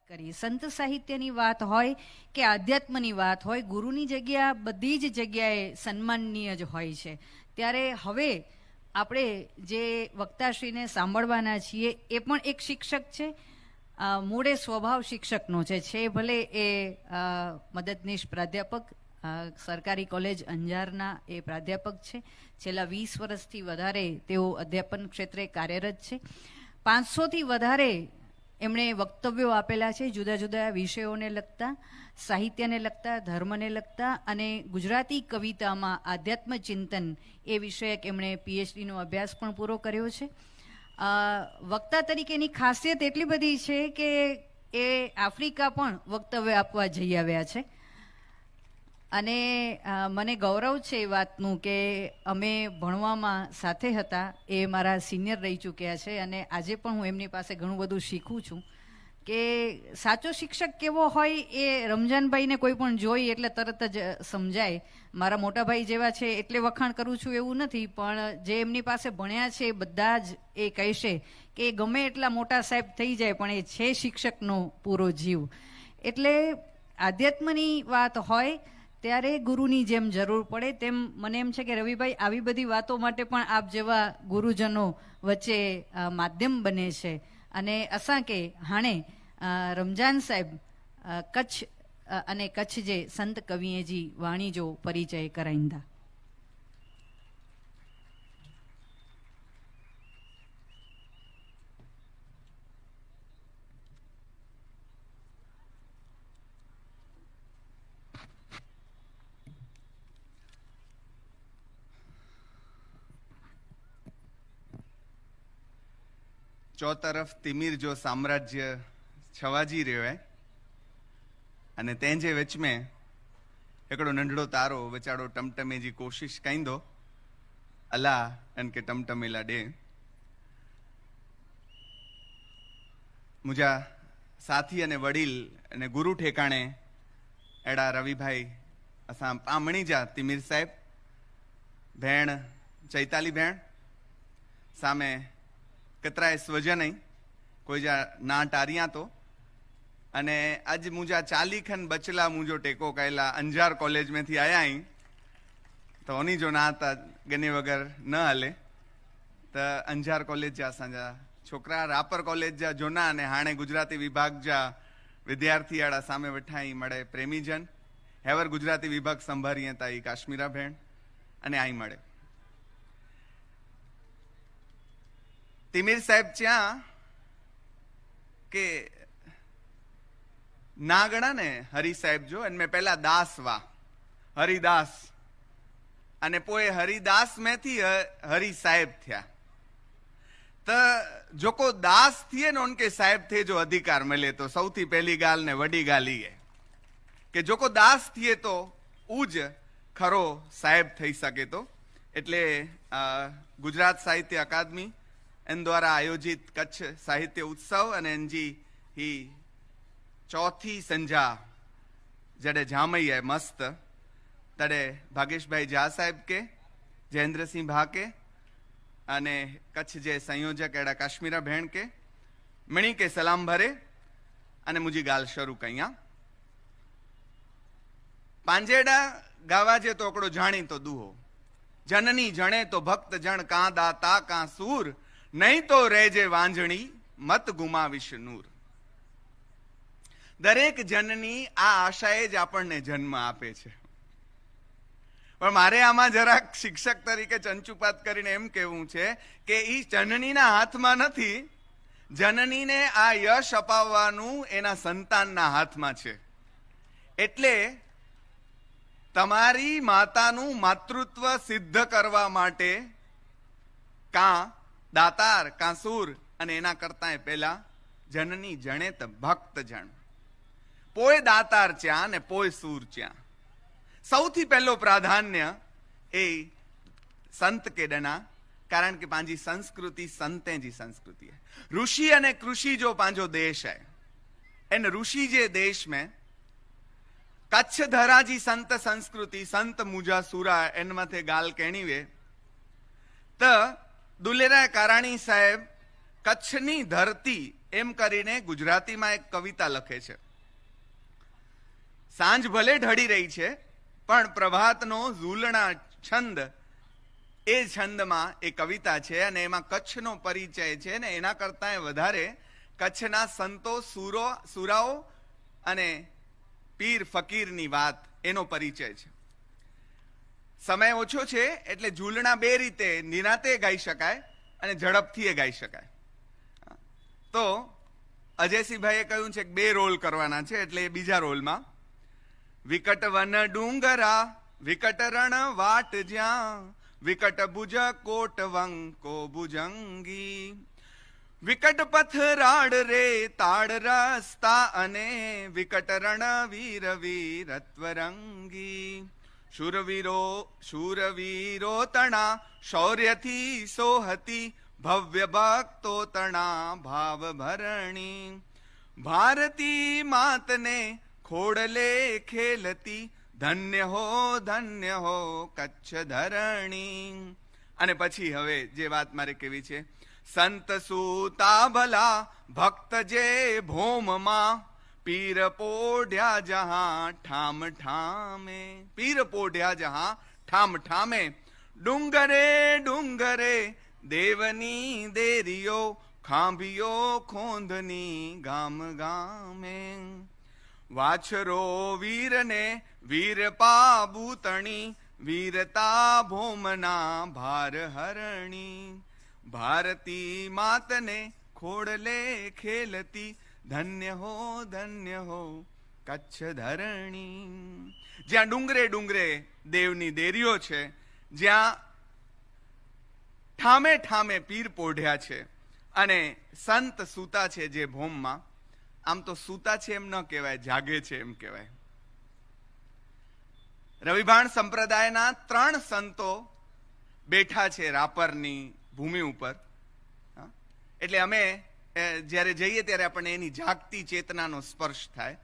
કરી. સંત સાહિત્યની વાત હોય કે આધ્યાત્મની વાત હોય, ગુરુની જગ્યા બધી જ જગ્યાએ સન્માનનીય જ હોય છે. ત્યારે હવે આપણે જે વક્તાશ્રીને સાંભળવાના છીએ એ પણ એક શિક્ષક છે. મૂળે સ્વભાવ શિક્ષકનો છે ભલે એ મદદનીશ પ્રાધ્યાપક સરકારી કોલેજ અંજારના એ પ્રાધ્યાપક છે. છેલ્લા 20 વર્ષથી વધારે તેઓ અધ્યાપન ક્ષેત્રે કાર્યરત છે. 500થી વધારે એમણે વક્તવ્યો આપેલા છે, જુદા જુદા વિષયોને લગતા, સાહિત્યને લગતા, ધર્મને લગતા, અને ગુજરાતી કવિતામાં આધ્યાત્મ ચિંતન એ વિષયક એમણે PhDનો અભ્યાસ પણ પૂરો કર્યો છે. વક્તા તરીકેની ખાસિયત એટલી બધી છે કે એ આફ્રિકા પણ વક્તવ્ય આપવા જઈ આવ્યા છે. અને મને ગૌરવ છે એ વાતનું કે અમે ભણવામાં સાથે હતા. એ મારા સિનિયર રહી ચૂક્યા છે અને આજે પણ હું એમની પાસે ઘણું બધું શીખું છું. કે સાચો શિક્ષક કેવો હોય એ રમજાનભાઈને કોઈ પણ જોઈ એટલે તરત જ સમજાય. મારા મોટાભાઈ જેવા છે એટલે વખાણ કરું છું એવું નથી, પણ જે એમની પાસે ભણ્યા છે એ બધા જ એ કહેશે કે ગમે એટલા મોટા સાહેબ થઈ જાય પણ એ છે શિક્ષકનો પૂરો જીવ. એટલે આધ્યાત્મની વાત હોય ત્યારે ગુરુની જેમ જરૂર પડે. તેમ મને એમ છે કે રવિભાઈ આવી બધી વાતો માટે પણ આપ જેવા ગુરુજનો વચ્ચે માધ્યમ બને છે. અને અસાં કે હાણે રમજાન સાહેબ કચ્છ અને કચ્છ જે સંત કવિએ જી વાણી जो परिचय कराईंदा. चौतरफ तिमिर जो साम्राज्य छवाजी रह्यो है अने तेंजे विच में हिकिड़ो नंढड़ो तारो वेचारो टमटमे जी कोशिश कईंदो अल्लाह अन के टमटमेला डे. मुझा साथी अने वडील अने गुरु ठेकाणे एड़ा रविभाई असां पामणी जा तिमिर साहेब, भेण चैताली भेण, सामे कतराय स्वजन कोई जा ना टारिया तो अने अज मुझा 40 खन बचला मुझो टेको कहेला अंजार कॉलेज में थी आया ही तो उन्हीं जो ना था गने वगर न हले. तो अंजार कॉलेज जा असांजा छोकरा, रापर कॉलेज जा जोना अने हाणे गुजराती विभाग जा विद्यार्थी आड़ा सामे वेठाई मळे प्रेमीजन. हेवर गुजराती विभाग संभाळीए ताई काश्मीरा भेण अने आई मळे. तिमिर साहेब च्या के नागणा ने हरि साहेब जो इनमें पहला दास वा हरिदास अने पोए हरिदास में थी हरि साहेब थिया. तो जो को दास थिए ने उनके साहेब थे जो अधिकार मिले. तो सौथी पहली गाल ने वडी गाल है कि जो को दास थिए तो उज खरो साहेब थई सके. तो एटले गुजरात साहित्य अकादमी इन द्वारा आयोजित कच्छ साहित्य उत्सव अने एनजी ही चौथी संजा जड़े जामई है मस्त तड़े भागेश भाई झा साहेब के, जयेंद्र सिंह भा के अने कच्छ जे संयोजक एड़ा काश्मीरा भेण के मणी के सलाम भरे अने मुझी गाल शुरू कईया. पांजेड़ा गावा जे तो ओकड़ो जाणी तो दूहो, जननी जणे तो भक्त जण का दाता का सूर, नहीं तो रेजे वांजणी मत गुमाविश नूर. दरेक जननी आ आशाए ज आपणने जन्म आपे छे. पण मारे आमा जराक शिक्षक तरीके चंचुपात करीने एम कहेवुं छे के ई जननीना हाथमां नथी, जननीने आ यश अपाववानुं एना संतानना हाथमां छे. एटले तमारी मातानुं मातृत्व सिद्ध करवा माटे का दातार का सूर अने एना करता पहला जननी जणे त भक्त जण, पोए दातार च्या ने पोए सूर च्या. सौथी पहलो प्राधान्य ए संत के डना, कारण के पांजी संस्कृति संते जी संस्कृति है. ऋषि अने कृषि जो पांजो देश है, इन ऋषि जे देश में कच्छ धरा जी संत संस्कृति संत मुजा सूरा इन मथे गाल कहनी वे तो दुलेरा काराणी साहेब कच्छनी धरती એમ કરીને ગુજરાતીમાં એક કવિતા લખે છે. સાંજ ભલે ઢળી રહી છે પણ પ્રભાતનો ઝૂલણા છંદ, એ છંદમાં એ કવિતા છે અને એમાં કચ્છનો પરિચય છે ને એના કરતાં વધારે કચ્છના સંતો, સુરાઓ અને પીર ફકીરની વાત, એનો પરિચય છે. સમય ઓછો છે એટલે ઝૂલણા બે રીતે નિરાતે ગાઈ શકાય અને ઝડપથી ગાઈ શકાય. તો અજયસિંહભાઈએ કહ્યું છે કે 2 રોલ કરવાના છે, એટલે એ બીજા રોલમાં વિકટ વન ડુંગરા વિકટ રણ વાટ જ્યાં વિકટ ભુજ કોટ વંકો ભુજંગી વિકટ પથરાડ રે તાડ રસ્તા અને વિકટ રણ વીર વીરત્વ રંગી શૂરવીરો તણા શૌર્યથી સોહતી ભવ્ય ભક્તો તણા ભાવ ભરણી ભારતી માતને ખોડલે ખેલતી ધન્ય હો કચ્છ ધરણી. અને પછી હવે જે વાત મારે કેવી છે, સંત સૂતા ભલા ભક્ત જે ભોમમાં પીર પોઢ્યા જહાં ઠામ ઠામે, પીર પોઢ્યા જહાં ઠામ ઠામે ડુંગરે ડુંગરે દેવની દેરીઓ ખાંભીઓ ખોંધની ગામ ગામે વાછરો વીરને વીર પાબૂતણી વીરતા ભોમના ભાર હરણી ભારતી માતને ખોડલે ખેલતી ધન્ય હો કચ્છ ધરણી. જ્યાં ડુંગરે ડુંગરે દેવની દેરીઓ છે, જ્યાં ઠામે ઠામે પીર પોઢ્યા છે અને સંત સૂતા છે જે ભોમમાં. આમ તો સૂતા છે એમ ન કહેવાય, જાગે છે એમ કહેવાય. રવિભાણ સંપ્રદાયના 3 સંતો બેઠા છે રાપરની ભૂમિ ઉપર. એટલે અમે જ્યારે જઈએ ત્યારે આપણને એની જાગતી ચેતનાનો સ્પર્શ થાય.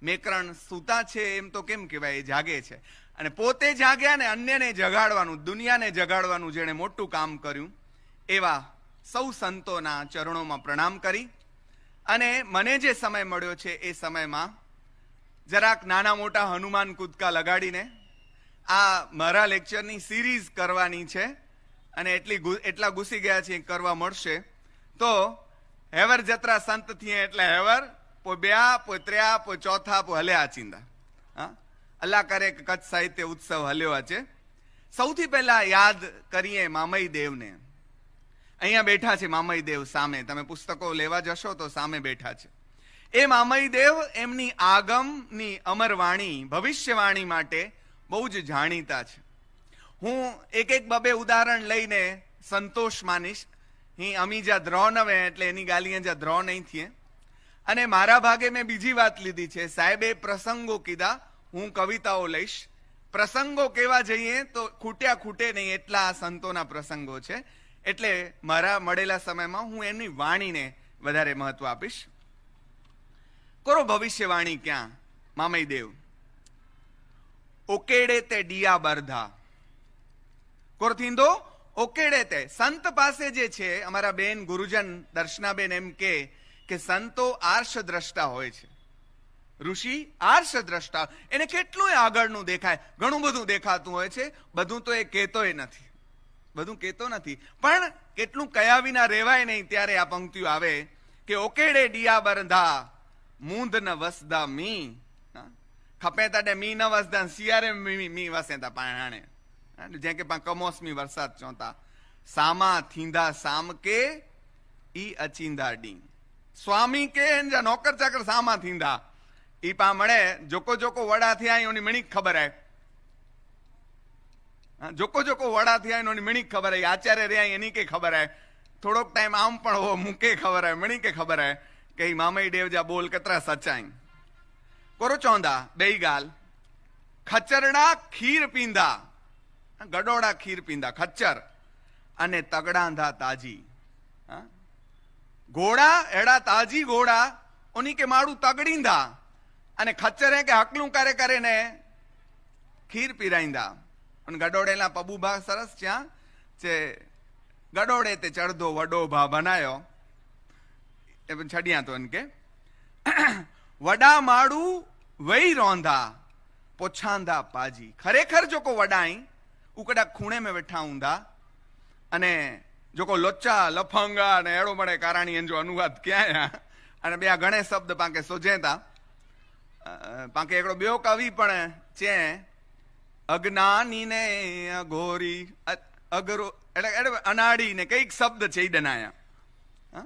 મેકરણ સૂતા છે એમ તો કેમ કહેવાય, એ જાગે છે. અને પોતે જાગ્યા ને અન્યને જગાડવાનું, દુનિયાને જગાડવાનું જેણે મોટું કામ કર્યું, એવા સૌ સંતોના ચરણોમાં પ્રણામ કરી અને મને જે સમય મળ્યો છે એ સમયમાં જરાક નાના મોટા હનુમાન કૂદકા લગાડીને આ મારા લેક્ચરની સિરીઝ કરવાની છે અને એટલા ઘૂસી ગયા છે કરવા મળશે. તો હેવર જત્રા સંત થઈએ એટલે હેવર પોઈ 2 પોઈ 3 પોઈ 4 પોઈ હલ્યા ચીંદા. અલ્લાહ કરે કે કચ્છ સાહિત્ય ઉત્સવ હલ્યો છે. સૌથી પહેલા યાદ કરીએ મામઈ દેવને. અહીંયા બેઠા છે મામઈ દેવ સામે, તમે પુસ્તકો લેવા જશો તો સામે બેઠા છે. એ મામઈ દેવ એમની આગમની અમરવાણી, ભવિષ્યવાણી માટે બહુ જ જાણીતા છે. હું એક 2 ઉદાહરણ લઈને સંતોષ માનીશ. અમી જા દ્રો નવે એટલે એની ગાલીએ જા દ્રો નહીં થઈએ. અને મારા ભાગે મેં બીજી વાત લીધી છે, સાહેબે પ્રસંગો કીધા, હું કવિતાઓ લઈશ. પ્રસંગો કેવા જઈએ તો ખૂટે નહીં એટલા સંતોના પ્રસંગો છે. એટલે મારા મળેલા સમયમાં હું એમની વાણીને વધારે મહત્વ આપીશ. કરો ભવિષ્યવાણી ક્યાં મામઈ દેવ ઓકેડે તે ડિયા બરધા કોરથીંદો ઓકેડે તે. સંત પાસે જે છે, અમારા બેન ગુરુજન દર્શનાબેન એમ કે સંતો આર્ષ દ્રષ્ટા હોય છે. ઋષિ આર્ષ દ્રષ્ટા, એને કેટલું આગળનું દેખાય, ઘણું બધું દેખાતું હોય છે. બધું તો એ કહેતોય નથી, બધું કહેતો નથી, પણ કેટલું કયા વિના રહેવાય નહીં. ત્યારે આ પંક્તિઓ આવે કે ઓકેડે ડિયા બરધા મૂંદ ન વસદા મી ખપે તાડે મી ન વસદા સિયારે મી વસેતા પાણાણે જે કે કમોસમી વરસાદ ચોતા સામા થીંધા સામ કે ઈ અચિંધા ડી સ્વામી કે નોકર ચાકર સામા થીંધા ઈ પા મળે જોકો જોકો વડા થયા એની મણીક ખબર હે. જોકો જોકો વડા થયા એની મણીક ખબર હે. આચાર્ય રહ્યા એની કે ખબર હે. થોડોક ટાઈમ આમ પણ હો મૂકે ખબર હે, મણી કે ખબર હે કે મામઈ દેવ જા બોલ કતરા સચાઈ કોરો ચોંદા બે ગાલ ખચરડા ખીર પીંધા ગડોડા ખીર પીંધા ખચ્ચર અને તગડાંધા તાજી ઘોડા એડા તાજી ઘોડા ઉની કે માડું તગડીંધા અને ખચ્ચરે કે હકલું કરે કરે ને ખીર પીરાઈંધા. અને ગડોડેલા પબુભા સરસ ત્યાં છે ગડોડે તે ચડધો વડો ભા બનાયો છડિયા તો કે વડા માડું વઈ રોંધા પોછાંદા પાજી. ખરેખર જોકો વડાઈ ઉકડા ખૂણે મેં વેઠા ઊંધા અને જોકો લોચા લફંગા ને એડો મળે કારાણી એનો અનુવાદ ક્યાં અને બે આ ઘણે શબ્દ પાંકે સોજેતા પાંકે એકડો બેઓ કવિ પણ છે અજ્ઞાની ને અઘોરી અગરો એટલે અનાડી ને કઈક શબ્દ છે ઈ ડનાયા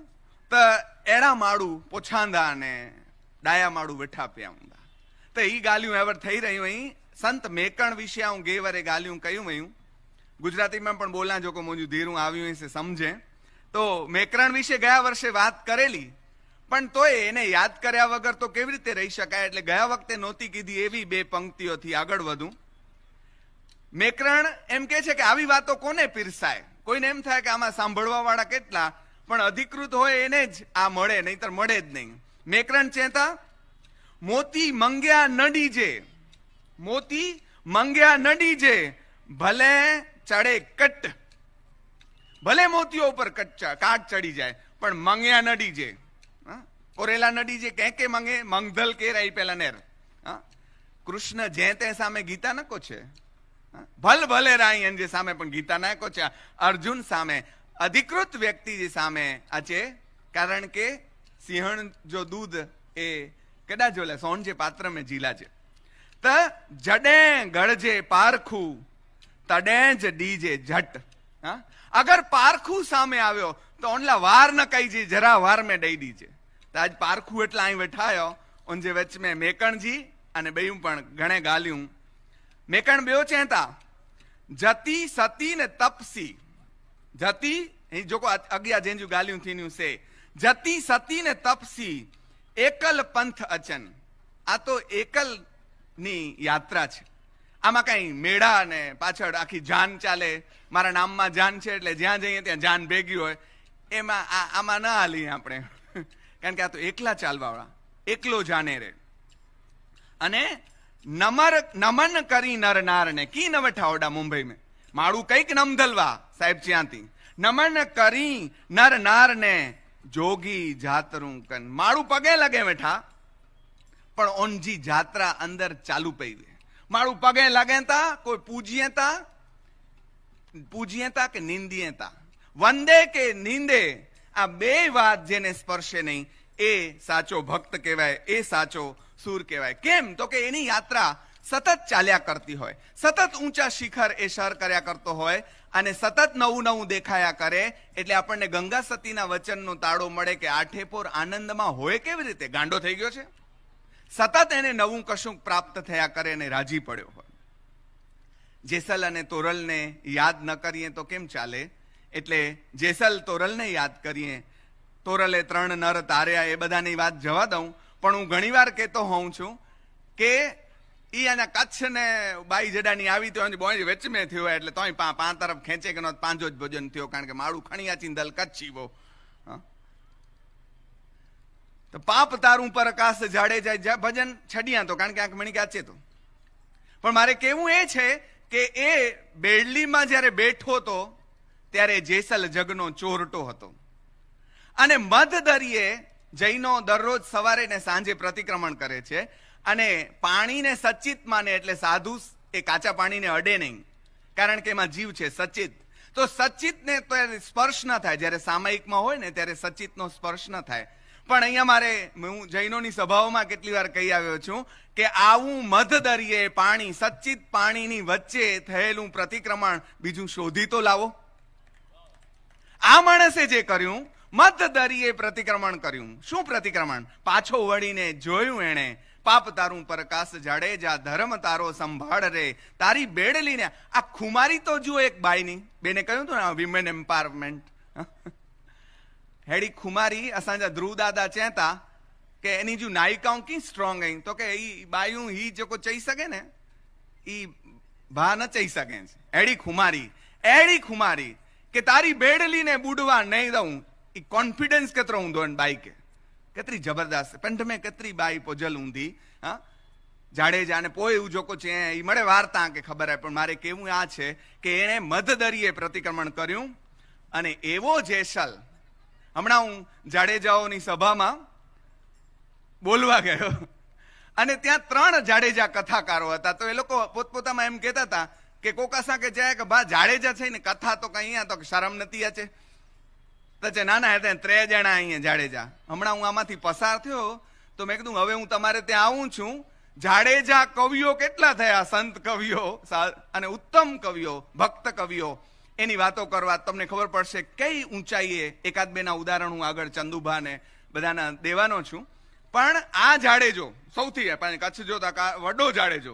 તો એડા માડું પોછાંદા ને ડાયા માડું વેઠા પ્યા ઊંધા. તો ઈ ગાલ્યું એવર થઈ રહ્યું અહીં સંત મેકણ વિશે હું ગે વરે ગાલ્યું કહ્યું વયું ગુજરાતીમાં પણ બોલા જો કો મુંજુ ધીરું આવ્યું હશે સમજે. તો મેકરણ વિશે ગયા વર્ષે વાત કરેલી પણ તોય એને યાદ કર્યા વગર તો કેવી રીતે રહી શકાય, એટલે ગયા વખતે નહોતી કીધી એવી બે પંક્તિઓથી આગળ વધું. મેકરણ એમ કે છે કે આવી વાતો કોને પીરસાય. કોઈને એમ થાય કે આમાં સાંભળવા વાળા કેટલા, પણ અધિકૃત હોય એને જ આ મળે, નહીતર મળે જ નહીં. મેકરણ ચેતા મોતી મંગ્યા નડીજે, મોતી મંગ્યા નડીજે ભલે ચડે કટ, ભલે મોતીઓ ઉપર કાટ ચડી જાય પણ મંગ્યા નડીજે. કોરેલા નડીજે કે મંગે મંગધલ કે રહી પેલા નેર. કૃષ્ણ જે તે સામે ગીતા નકો છે, ભલ ભલે રાઈ જે સામે પણ ગીતા નાખો છે. અર્જુન સામે અધિકૃત વ્યક્તિ જે સામે આ છે, કારણ કે સિંહણ જો દૂધ એ કેડા જોલે સોન જે પાત્ર મેં જીલા છે. ત જડે ગળજે પારખું તડે જ ડીજે જટ. અગર પારખું સામે આવ્યો તો ઓનલા વાર ન કઈ જે જરા વાર મેં દઈ દીજે. તો આજ પારખું એટલે અહીં બેઠાયો ઓન જે વચ્ચે મેં મેકણજી અને બેયું પણ ઘણે ગાલ્યું. મેકણ બેઓ ચેતા જતી સતી ને તપસી. જતી જો અગિયા જેંજુ ગાલ્યું થીન્યું છે જતી સતી ને તપસી એકલ પંથ અચન. આ તો એકલ ની યાત્રા છે. આમાં કઈ મેળા ને પાછળ આખી જાન ચાલે. મારા નામમાં જાન છે એટલે જ્યાં જઈએ ત્યાં જાન ભેગી હોય. એમાં આમાં ના હાલી આપણે, કારણ કે આ તો એકલા ચાલવાવાળા, એકલો જાને રે. અને નમન કરી નર નાર ને કી ન વઠાવડા મુંબઈ મેં મારું કઈક નમધલવા સાહેબ ત્યાંથી નમન કરી નર નાર ને જોગી જાતરું કન. મારું પગે લગે બેઠા પણ ઓનજી જાત્રા અંદર ચાલુ પઈ. મારું પગે લગે તા કોઈ પૂજીએ કે નિંદીએ તા, વંદે કે નિંદે આ બે વાત જેને સ્પર્શે નહીં એ સાચો ભક્ત કહેવાય, એ સાચો સૂર કહેવાય. કેમ તો કે એની યાત્રા સતત ચાલ્યા કરતી હોય, સતત ઊંચા શિખર એ સર કર્યા કરતો હોય અને સતત નવું નવું દેખાયા કરે. એટલે આપણને ગંગા સતીના વચનનો તાળો મળે કે આઠેપોર આનંદમાં હોય કેવી રીતે, ગાંડો થઈ ગયો છે. સતત એને નવું કશું પ્રાપ્ત થયા કરે અને રાજી પડ્યો હોય. જેસલ અને તોરલને યાદ ન કરીએ તો કેમ ચાલે, એટલે જેસલ તોરલને યાદ કરીએ. તોરલે 3 નર તાર્યા એ બધાની વાત જવા દઉં, પણ હું ઘણી વાર કહેતો હોઉં છું કે ઈ આના કચ્છ ને બાઈ જડાની આવી તો બોય વેચ મેં થયો એટલે તોય પા તરફ ખેંચે કે નો પાંજો જ ભોજન થયો, કારણ કે માળું ખણિયા ચિંદલ કચ્છી બહુ. તો પાપ તારું પર આકાશ જાડે જાય ભજન છડિયા તો, કારણ કે આંખ મણી કાચે તો. પણ મારે કેવું એ છે કે એ બેડલીમાં જયારે બેઠો હતો ત્યારે જેસલ જગનો ચોરટો હતો. અને મધ દરિયે જૈનો દરરોજ સવારે ને સાંજે પ્રતિક્રમણ કરે છે અને પાણીને સચિત માને, એટલે સાધુ એ કાચા પાણીને અડે નહીં, કારણ કે એમાં જીવ છે સચિત. તો સચિતને તો સ્પર્શ ન થાય. જ્યારે સામાયિકમાં હોય ને ત્યારે સચિતનો સ્પર્શ ન થાય. પણ અહીંયા હું જૈનોની સભાઓમાં કેટલી વાર કહી આવ્યો છું કે આવું મધ દરિયે પાણી સચિત પાણીની વચ્ચે થયેલું પ્રતિક્રમણ બીજું શોધી તો લાવો. આ માણસે જે કર્યું મધ દરિયે પ્રતિક્રમણ કર્યું. શું પ્રતિક્રમણ? પાછો વળીને જોયું એણે પાપ તારું પ્રકાશ જાડેજા ધર્મ તારો સંભાળ રે તારી બેડલીને. આ ખુમારી તો જુઓ એક બાઈની, બેને કહ્યું હતું ને વિમેન એમ્પાવરમેન્ટ. હેડી ખુમારી અસાંજા ધ્રુવ દાદા ચેતા કે એની જો નાયિકાઓ કી સ્ટ્રોંગ આઈ, તો કે ઈ બાયું હી જેકો ચઈ શકે ને ઈ ભા ન ચઈ શકે. એડી ખુમારી કે તારી બેડલીને બુડવા નહીં દઉં. ઈ કોન્ફિડન્સ કેતરો ઊંધો ને બાઈ કે કેતરી જબરદસ્ત पंड में केतरी बाई पोजल ऊंधी. हाँ जाडेजा ने पोए એવું જોકો છે ઈ મળે વાર્તા કે ખબર હે, પણ મારે કેવું આ છે કે એણે મધ દરિયે પ્રતિક્રમણ કર્યું અને એવો જેસલ હમણાં હું જાડેજાઓની સભામાં બોલવા ગયો અને ત્યાં 3 જાડેજા કથાકારો હતા. તો એ લોકો પોતપોતામાં એમ કહેતા હતા કે કોકાસા કે જાય કે બા જાડેજા છે ને કથા તો કઈ અહીંયા તો શરમ નથી આચે તો નાના હતા 3 જણા અહીંયા જાડેજા. હમણાં હું આમાંથી પસાર થયો તો મેં કીધું હવે હું તમારે ત્યાં આવું છું. જાડેજા કવિઓ કેટલા થયા, સંત કવિઓ અને ઉત્તમ કવિઓ, ભક્ત કવિઓ, એની વાતો કરવા તમને ખબર પડશે કઈ ઊંચાઈએ. એકાદ બેના ઉદાહરણ હું આગળ ચંદુભા ને બધાના દેવાનો છું. પણ આ જાડેજો સૌથી કચ્છ જો વડો જાડેજો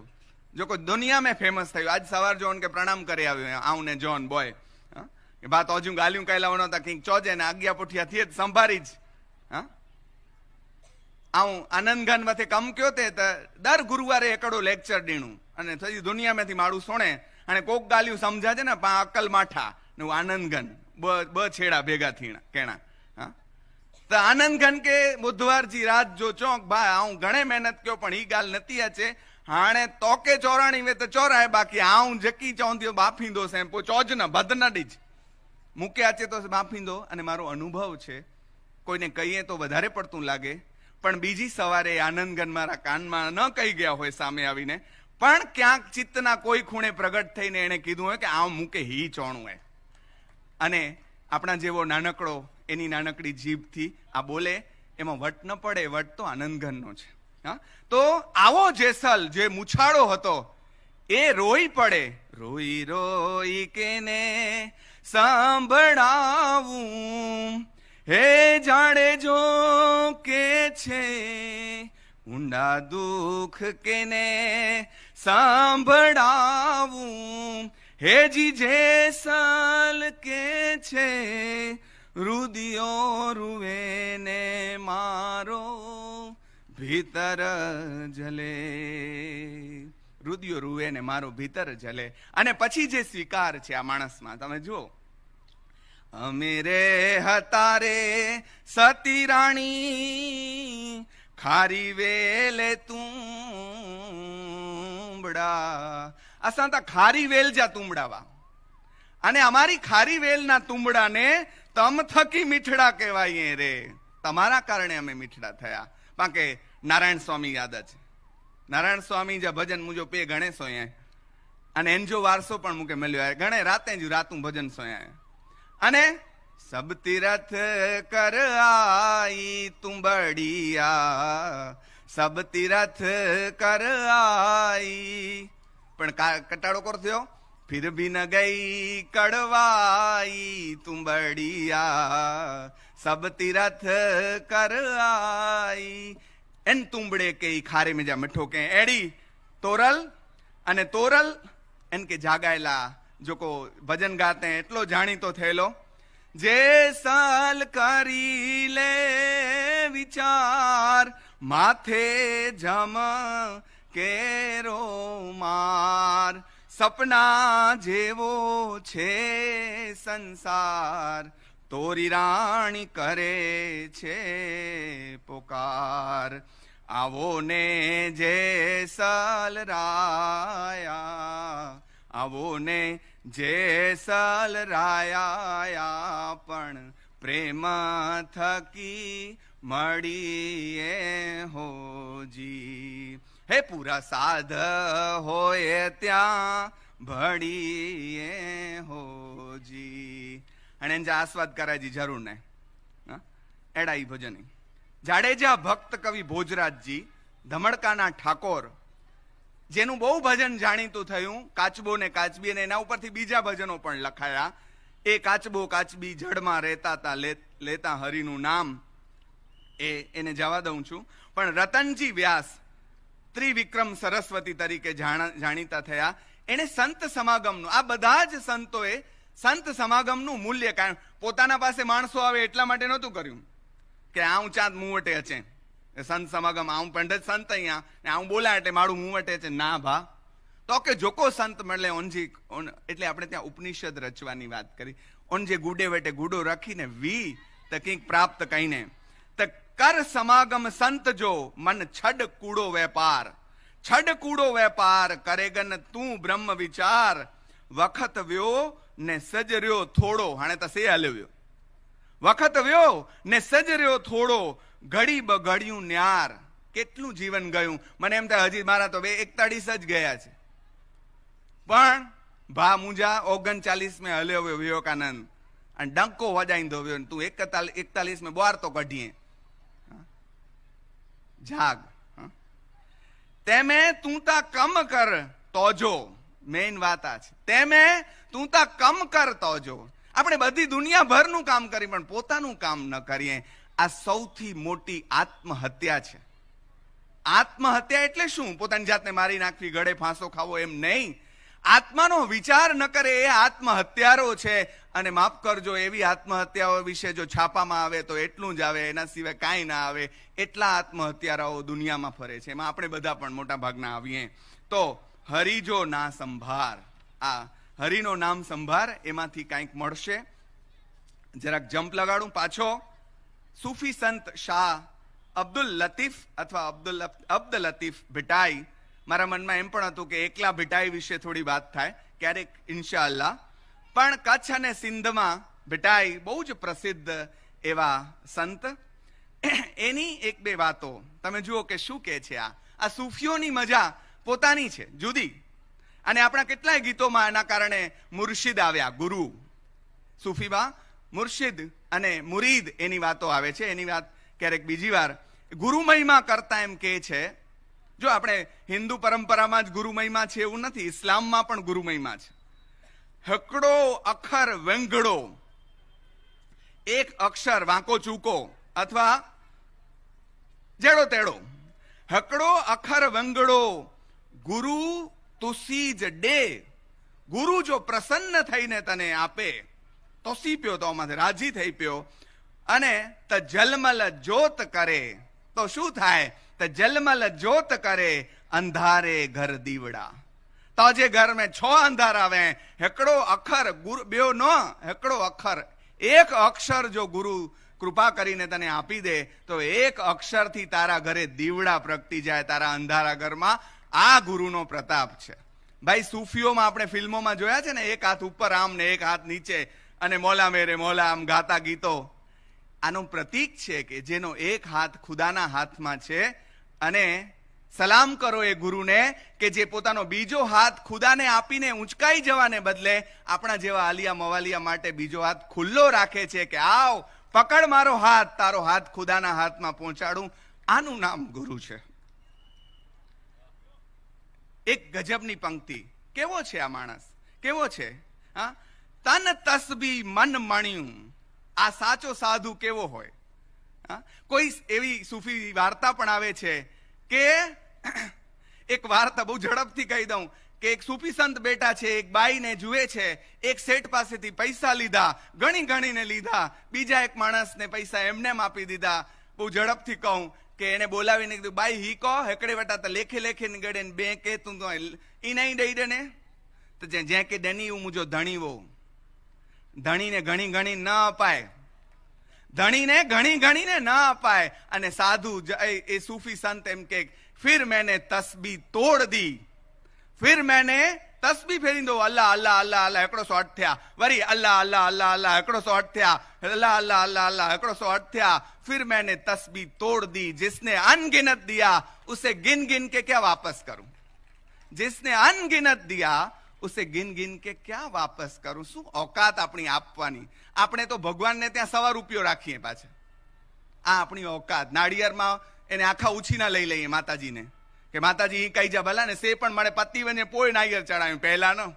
જો કોઈ દુનિયામાં ફેમસ થયું. આજ સવાર જોન કે પ્રણામ કરી આવ્યો આવું ને જોન બોય કે બાત હજુ ગાલ્યું કહેલા હતા કંઈક ચોજે ને આજ્ઞા પુઠિયા થી જ સંભારી જ આવું આનંદગન માંથી કમ કયો તે દર ગુરુવારે એકડો લેક્ચર દીણું અને થયું દુનિયામાંથી મારું સોણે અને કોક ગાલ્યું સમજાજે ને અક્કલ માઠા ને આનંદગન બ છેડા ભેગા થી કેણા તો આનંદગન કે બુધવારજી રાત જો ચોક ભાઈ આવું ઘણે મહેનત કયો પણ ઈ ગાલ નથી આચે હાણે તોકે ચોરાણી વે તો ચોરાય બાકી આવું જકી ચોંધ્યો બાફીંદો છે ચોજ ને ભદનડી જ મૂકે આચે તો બાફીંદો. અને મારો અનુભવ છે કોઈને કહીએ તો વધારે પડતું લાગે પણ બીજી સવારે આનંદગન મારા કાનમાં ન કહી ગયા હોય સામે આવીને પણ ક્યાંક ચિત્તના કોઈ ખૂણે પ્રગટ થઈને એને કીધું હોય કે આ મૂકે હી ચોણું હોય. અને આપણા જેવો નાનકડો એની નાનકડી જીભથી આ બોલે એમાં વટ ન પડે. વટ તો આનંદગનનો છે. તો આવો જેસલ જે મુછાળો હતો એ રોઈ પડે. રોઈ રોઈ કેને સાંભળાવું હે જાડેજો કે છે ઊંડા દુઃખ કેને સાંભળાવું હેજી જેસલ કે છે રુદિયો રૂવે ને મારો ભીતર જલે. રુદિયો રૂવે ને મારો ભીતર જલે. અને પછી જે સ્વીકાર છે આ માણસમાં તમે જુઓ. અમે રે હતા રે સતી રાણી ખારી વેલે તુંબડા. અસાં તા ખારી વેલ જા તુંબડાવા અને અમારી ખારી વેલના તુંબડાને તમ થકી મીઠડા કહેવાય રે. તમારા કારણે અમે મીઠડા થયા. બાકે નારાયણ સ્વામી યાદ છે. નારાયણ સ્વામી જે ભજન મુજો પે ગણે સોયા અને એનજો વારસો પણ મૂકે મળ્યો ગણે રાતે જ રાતું ભજન સોયા. અને સબ તીરથ કર આઈ તુંબડિયા સબ તીરથ કર આઈ પણ કટાળો કોર થયો. ફિર ભી ન ગઈ કડવાઈ તુંબડિયા સબ તીરથ કર આઈ. એન તુંબડે કે ખારે में जा मिठो के एड़ी तोरल અને તોરલ એન કે જાગાયેલા જો કો ભજન ગાતે એટલો જાણીતો થયેલો. જે સાલ કરી લે વિચાર માથે જમ કેરો માર સપના જેવો છે સંસાર તોરી રાણી કરે છે પોકાર. આવો ને જેસલ રાયા આવો ને જેસલ રાયા પણ પ્રેમ થકી મળીએ હોજી. હે પૂરા સાધ હોય ત્યાં ભળીએ હોજી. અને એને આસ્વાદ કરાયજી જરૂર ને એડાઈ ભજની. જાડેજા ભક્ત કવિ ભોજરાજજી ધમડકાના ઠાકોર જેનું બહુ ભજન જાણીતું થયું કાચબો ને કાચબી અને એના ઉપરથી બીજા ભજનો પણ લખાયા. એ કાચબો કાચબી જળમાં રહેતા તા લેતા હરિનું નામ એને જવા દઉં છું. પણ રતનજી વ્યાસ ત્રિવિક્રમ સરસ્વતી તરીકે જાણીતા થયા. એને સંત સમાગમનું આ બધા જ સંતોએ સંત સમાગમનું મૂલ્ય કારણ પોતાના પાસે માણસો આવે એટલા માટે નહોતું કર્યું કે આવું ચાંદ મુવટે અચે સંત સમાગમ આવું પંડિત સંત અહીંયા ને આવું બોલા એટલે મારું મુવટે છે ના ભા. તો કે જોકો સંત મળે ઓનજી એટલે આપણે ત્યાં ઉપનિષદ રચવાની વાત કરી. ઓન જે ગુડે વેટે ગુડો રાખીને વી તો કંઈક પ્રાપ્ત કહીને તો કર સમાગમ સંત જો મન છડ કૂડો વેપાર છડ કૂડો વેપાર કરેગન તું બ્રહ્મ વિચાર વખત વ્યો ને સજર્યો થોડો હાણે તો સે હલ્યો વખત વ્યો ને સજર્યો થોડો, ઘડી બઘડ્યું ન્યાર. કેટલું જીવન ગયું. મને એમ થાય હજી મારા તો 41 જ ગયા છે, પણ ભા મુંજા 39 में હલ્યો વિવેકાનંદ અને ડંકો વજાઈ દો. તું 41 में બોર તો કઢીએ. જાગ. તેમે તું તા કમ કર તોજો. મેઇન વાત આ છે, તેમે તું તા કમ કર તોજો. આપણે બધી દુનિયાભરનું કામ કરી પણ પોતાનું કામ ન કરીએ. આ સૌથી મોટી આત્મહત્યા છે. આત્મહત્યા એટલે શું? પોતાની જાતને મારી નાખવી, ગળે ફાંસો ખાવો, એમ નહીં. આત્માનો વિચાર ન કરે એ આત્મહત્યારો છે. અને માફ કરજો, એવી આત્મહત્યાઓ વિશે જો છાપામાં આવે તો એટલું જ આવે, એના સિવાય કાંઈ ના આવે. એટલા આત્મહત્યારાઓ દુનિયામાં ફરે છે. એમાં આપણે બધા પણ મોટા ભાગના આવીએ. તો હરિજો ના સંભાર, આ હરિનો નામ સંભાર, એમાંથી કાંઈક મળશે. જરાક જમ્પ લગાડું પાછો. સૂફી સંત શાહ અબ્દુલ લતીફ અથવા અબ્દ લતીફ ભિટાઈ. મારા મનમાં એમ પણ હતું કે એકલા ભિટાઈ વિશે થોડી વાત થાય ક્યારેક ઇન્શાઅલ્લાહ. પણ કચ્છ અને સિંધમાં ભિટાઈ બહુ જ પ્રસિદ્ધ એવા સંત. એની એક બે વાતો તમે જુઓ કે શું કહે છે. આ સૂફીઓની મજા પોતાની છે, જુદી. અને આપણા કેટલાય ગીતોમાં એના કારણે મુર્શિદ આવ્યા, ગુરુ. સૂફીમાં મુર્શિદ અને મુરીદ એની વાતો આવે છે. એની વાત ક્યારેક બીજી વાર. ગુરુ મહિમા કરતા એમ કહે છે, જો આપણે હિન્દુ પરંપરામાં જ ગુરુ મહિમા છે એવું નથી, ઇસ્લામમાં પણ ગુરુ મહિમા છે. હકડો અખર વેંગડો, એક અક્ષર વાંકો ચૂકો અથવા જેડો તેડો. હકડો અખર વેંગડો, ગુરુ તુસી જ ડે. ગુરુ જો પ્રસન્ન થઈને તને આપે, તોસી પ્યો, તો આમાંથી રાજી થઈ પ્યો. અને ત જલમલ જોત કરે, તો શું થાય? તો જલમલ જોત કરે, અંધારે ઘર દીવડા. તો જે ઘર મેં 6 અંધાર આવે, હેકડો અખર ગુરુ બેઓ નો, હેકડો અખર, એક અક્ષર જો ગુરુ કૃપા કરીને તને આપી દે તો એક અક્ષરથી તારા ઘરે દીવડા પ્રગટી જાય, તારા અંધારા ઘરમાં. આ ગુરુનો પ્રતાપ છે ભાઈ. સૂફીઓમાં આપણે ફિલ્મોમાં જોયા છે ને, એક હાથ ઉપર આમ ને એક હાથ નીચે, અને મોલા મેરે મોલા આમ ગાતા ગીતો. આનું પ્રતીક છે કે જેનો એક હાથ ખુદાના હાથમાં છે. અને સલામ કરો એ ગુરુને કે જે પોતાનો બીજો હાથ ખુદાને આપીને ઊંચકાઈ જવાને બદલે આપણા જેવા આલિયા મવાલિયા માટે બીજો હાથ ખુલ્લો રાખે છે કે આવ પકડ મારો હાથ, તારો હાથ ખુદાના હાથમાં પહોંચાડું. આનું નામ ગુરુ છે. એક ગજબની પંક્તિ. કેવો છે આ માણસ, કેવો છે? હા, તન તસબી મન મણ્યું. આ સાચો સાધુ કેવો હોય? કોઈ એવી સૂફી વાર્તા પણ આવે છે કે એક વાર્તા બહુ ઝડપથી કહી દઉં કે એક સૂફી સંત બેઠા છે, એક બાઈને જુએ છે. એક શેઠ પાસેથી પૈસા લીધા, ગણીને લીધા. બીજા એક માણસને પૈસા એમને આપી દીધા. બહુ ઝડપથી કહું કે એને બોલાવીને કીધું, બાઈ હી કહો હેકડે વટા તો લેખે ને ગડે બે કે તું તો ઈ નહીં દઈ દે ને. તો જ્યાં કે ડેની હું મુજો ધણીવો. ધણીને ઘણી ન અપાય, ધણીને ઘણીને ન અપાય. અને સાધુ એ સૂફી સંત એમ કે ફિર મેને તસ્બી તોડ દી, ફિર મેને તસ્બી ફેરી દો. અલ્લાહ અલ્લાહ અલ્લાહ અલ્લાહ 108 થયા. વરી અલ્લાહ અલ્લાહ અલ્લાહ અલ્લાહ 108 થયા. અલ્લાહ અલ્લાહ અલ્લાહ અલ્લાહ 108 થયા. फिर मैंने तस्बीह तोड़ दी. जिसने अनगिनत दिया उसे गिन के क्या वापस करूं? जिसने अनगिनत दिया उसे गिन के क्या वापस करूं? શું औकात આપણી આપવાની? આપણે તો ભગવાનને ત્યાં 100 રૂપિયો રાખીએ પાછા. આ આપણી औकात. નાળિયેરમાં એને આખા ઉછીના લઈ લઈએ માતાજીને કે માતાજી ઈ કઈ જા ભલા ને સે પણ મળે પતિ વને પોય નાળિયેર ચડાવ્યું પહેલા નો.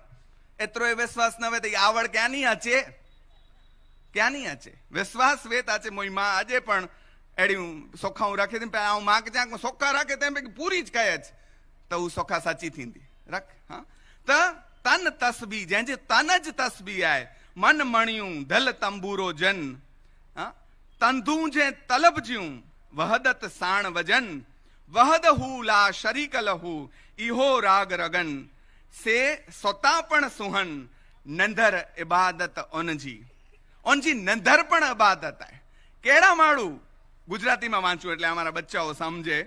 એતરો એ વિશ્વાસ ન હોય તો આવડ ક્યાં નહીં અચે, ક્યાં નહીં અચે? વિશ્વાસ વેત આચે. મોઈ માં આજે પણ એડી સોખા હું રાખી દઉં, હું માં કે ત્યાં સોખા રાખે તેમ પૂરી જ કહે જ તો હું સોખા સાચી થીંદી રાખ. હા, તો તન તસ્બી, જે તન જ તસ્બી આય, મન મણ્યું ધલ તંબુરો જન. તંધું જે તલબજ્યું વહદત સાણ વજન, વહદ હું લા શરીક લહુ ઈહો રાગ રગન. સે સોતા પણ સુહન નંધર ઇબાદત ઓનજી. ઓનજી નંધર પણ ઇબાદત આય. કેળા માળું ગુજરાતીમાં વાંચું એટલે અમારા બચ્ચાઓ સમજે